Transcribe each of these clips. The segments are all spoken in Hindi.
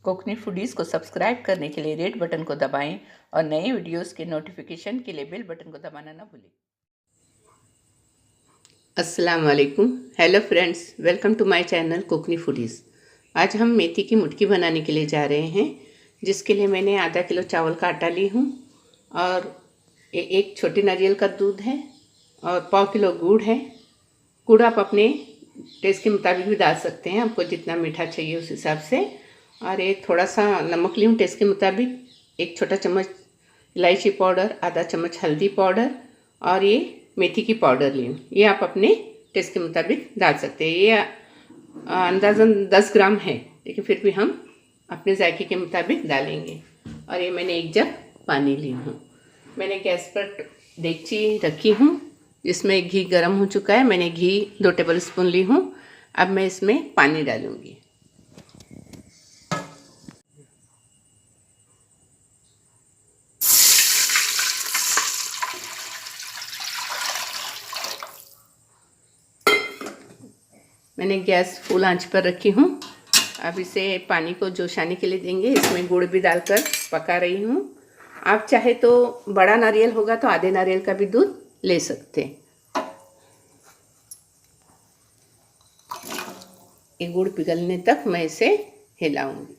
कोकनी फूडीज़ को सब्सक्राइब करने के लिए रेड बटन को दबाएं और नए वीडियोस के नोटिफिकेशन के लिए बेल बटन को दबाना ना भूलें। अस्सलाम वालेकुम, hello friends, welcome to my channel Kokni foodies. आज हम मेथी की मुटकी बनाने के लिए जा रहे हैं, जिसके लिए मैंने आधा किलो चावल का आटा ली हूँ और एक छोटी नारियल का दूध है और पाव किलो गुड़ है। गुड़ आप अपने टेस्ट के मुताबिक भी डाल सकते हैं, आपको जितना मीठा चाहिए उस हिसाब से। और एक थोड़ा सा नमक ली हूँ टेस्ट के मुताबिक, एक छोटा चम्मच इलायची पाउडर, आधा चम्मच हल्दी पाउडर और ये मेथी की पाउडर ली हूँ। ये आप अपने टेस्ट के मुताबिक डाल सकते हैं। ये अंदाज़न 10 ग्राम है, लेकिन फिर भी हम अपने जायके के मुताबिक डालेंगे। और ये मैंने एक जग पानी ली हूँ। मैंने गैस पर देगची रखी हूँ जिसमें घी गर्म हो चुका है। मैंने घी 2 टेबल स्पून ली हूँ। अब मैं इसमें पानी डालूँगी। मैंने गैस फुल आंच पर रखी हूँ। अब इसे पानी को जोशाने के लिए देंगे। इसमें गुड़ भी डालकर पका रही हूँ। आप चाहे तो बड़ा नारियल होगा तो आधे नारियल का भी दूध ले सकते हैं। ये गुड़ पिघलने तक मैं इसे हिलाऊंगी।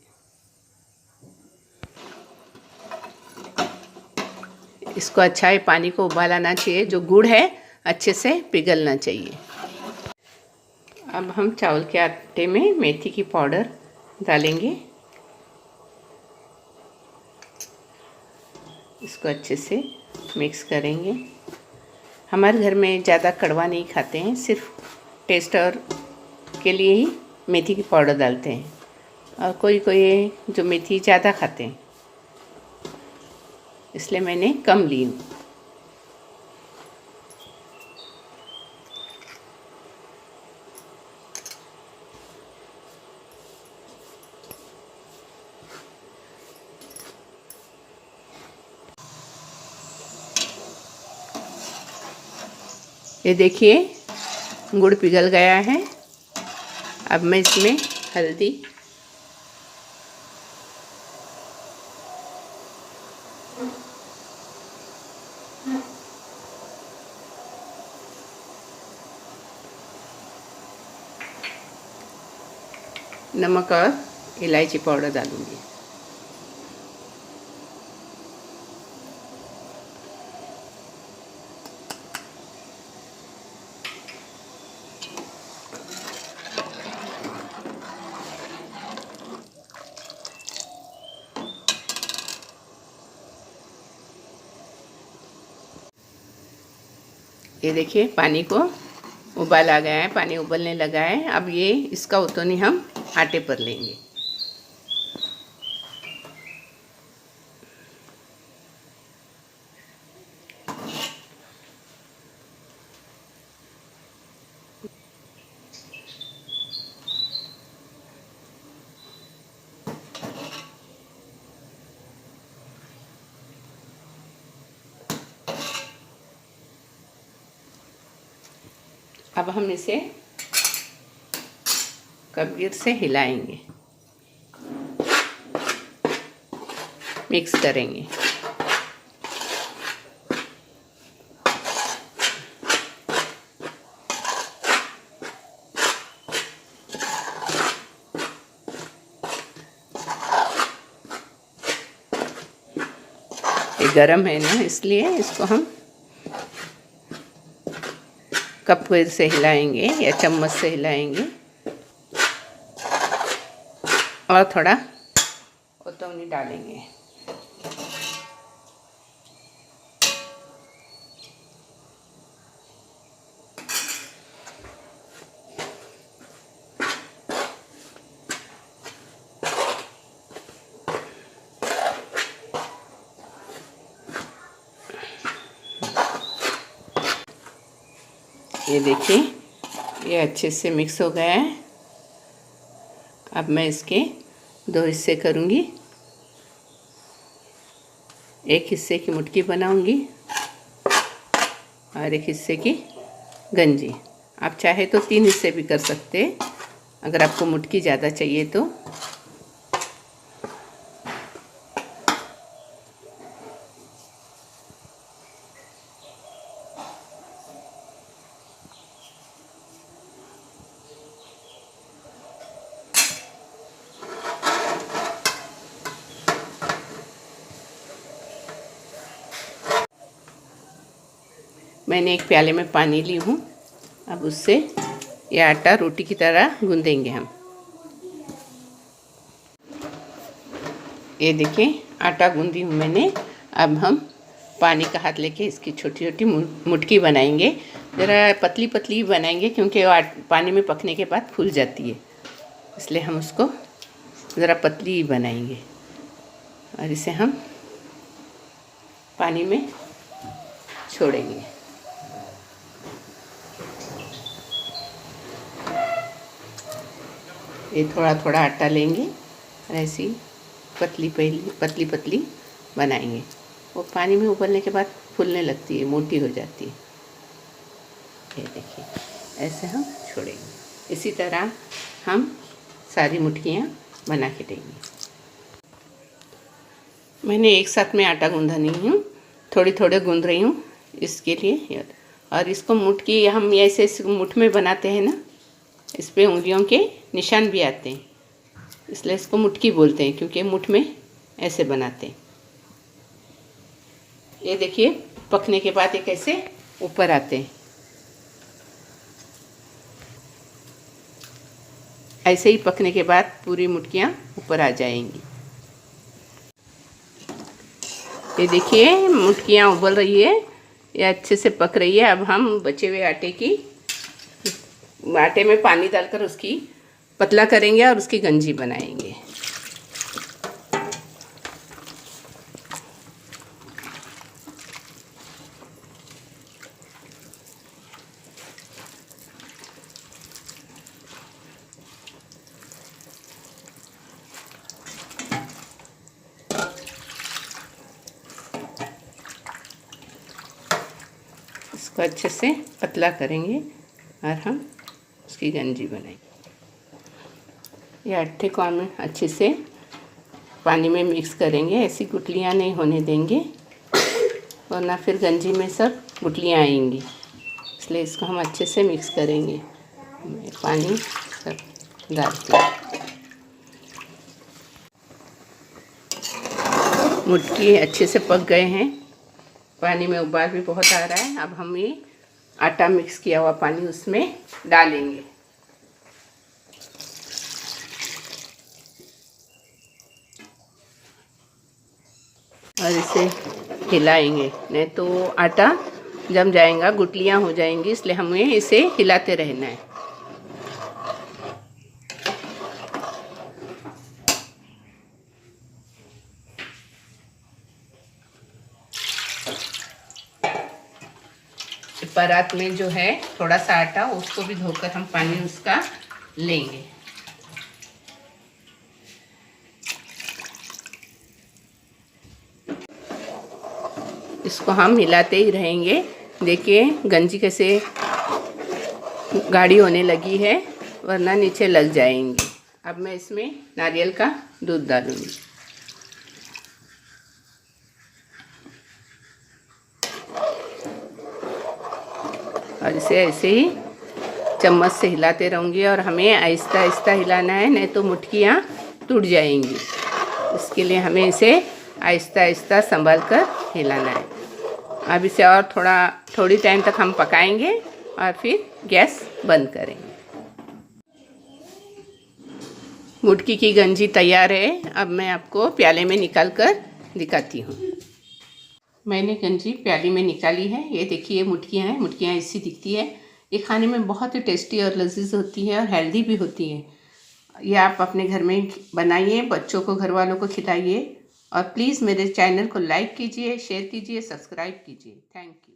इसको अच्छा है, पानी को उबाल आना चाहिए, जो गुड़ है अच्छे से पिघलना चाहिए। अब हम चावल के आटे में मेथी की पाउडर डालेंगे। इसको अच्छे से मिक्स करेंगे। हमारे घर में ज़्यादा कड़वा नहीं खाते हैं, सिर्फ टेस्ट और के लिए ही मेथी की पाउडर डालते हैं। और कोई कोई जो मेथी ज़्यादा खाते हैं, इसलिए मैंने कम ली हूँ। ये देखिए गुड़ पिघल गया है। अब मैं इसमें हल्दी, नमक और इलायची पाउडर डालूंगी। ये देखिए पानी को उबाल आ गया है, पानी उबलने लगा है। अब ये इसका उतनी हम आटे पर लेंगे। अब हम इसे कबीर से हिलाएंगे, मिक्स करेंगे। ये गरम है ना, इसलिए इसको हम कप से हिलाएंगे या चम्मच से हिलाएंगे और थोड़ा कोतमनी डालेंगे। ये देखिए ये अच्छे से मिक्स हो गया है। अब मैं इसके 2 हिस्से करूँगी। एक हिस्से की मुटकी बनाऊँगी और एक हिस्से की गंजी। आप चाहे तो 3 हिस्से भी कर सकते हैं, अगर आपको मुटकी ज़्यादा चाहिए तो। मैंने एक प्याले में पानी ली हूँ। अब उससे ये आटा रोटी की तरह गूंदेंगे हम। ये देखिए आटा गूंदी हूँ मैंने। अब हम पानी का हाथ लेके इसकी छोटी छोटी मुटकी बनाएंगे। ज़रा पतली पतली बनाएंगे क्योंकि वो पानी में पकने के बाद फूल जाती है, इसलिए हम उसको ज़रा पतली बनाएंगे। और इसे हम पानी में छोड़ेंगे। ये थोड़ा थोड़ा आटा लेंगे और ऐसी पतली पतली बनाएंगे। वो पानी में उबलने के बाद फूलने लगती है, मोटी हो जाती है। ये देखिए ऐसे हम छोड़ेंगे। इसी तरह हम सारी मुठियाँ बना के देंगे। मैंने एक साथ में आटा गूंधा नहीं हूँ, थोड़ी थोड़े गूंध रही हूँ इसके लिए। और इसको मुठकी हम ऐसे मुठ में बनाते हैं ना, इस पे उंगलियों के निशान भी आते हैं, इसलिए इसको मुठकी बोलते हैं क्योंकि मुठ में ऐसे बनाते हैं। ये देखिए पकने के बाद ये कैसे ऊपर आते हैं। ऐसे ही पकने के बाद पूरी मुठकियाँ ऊपर आ जाएंगी। ये देखिए मुठकियाँ उबल रही है, ये अच्छे से पक रही है। अब हम बचे हुए आटे में पानी डालकर उसकी पतला करेंगे और उसकी गंजी बनाएंगे। इसको अच्छे से पतला करेंगे और हम उसकी गंजी बनाएंगे। ये आटे को हम अच्छे से पानी में मिक्स करेंगे, ऐसी गुठलियाँ नहीं होने देंगे वरना फिर गंजी में सब गुठलियाँ आएंगी, इसलिए इसको हम अच्छे से मिक्स करेंगे। पानी सब डाल के मुट्ठी अच्छे से पक गए हैं, पानी में उबाल भी बहुत आ रहा है। अब हम ये आटा मिक्स किया हुआ पानी उसमें डालेंगे और इसे हिलाएंगे, नहीं तो आटा जम जाएगा, गुठलियाँ हो जाएंगी, इसलिए हमें इसे हिलाते रहना है। परात में जो है थोड़ा सा आटा, उसको भी धोकर हम पानी उसका लेंगे। इसको हम हिलाते ही रहेंगे। देखिए गंजी कैसे गाढ़ी होने लगी है, वरना नीचे लग जाएंगी। अब मैं इसमें नारियल का दूध डालूंगी। और इसे ऐसे ही चम्मच से हिलाते रहूँगी और हमें आहिस्ता आहिस्ता हिलाना है, नहीं तो मुठकियाँ टूट जाएंगी। इसके लिए हमें इसे आहिस्ता आहिस्ता संभाल कर हिलाना है। अब इसे और थोड़ी टाइम तक हम पकाएंगे और फिर गैस बंद करेंगे। मुठकी की गंजी तैयार है। अब मैं आपको प्याले में निकाल कर दिखाती हूँ। मैंने गंजी प्याली में निकाली है। ये देखिए मुठकियाँ हैं, मुठकियाँ ऐसी दिखती है। ये खाने में बहुत ही टेस्टी और लजीज होती है और हेल्दी भी होती है। ये आप अपने घर में बनाइए, बच्चों को, घर वालों को खिलाइए और प्लीज़ मेरे चैनल को लाइक कीजिए, शेयर कीजिए, सब्सक्राइब कीजिए। Thank you.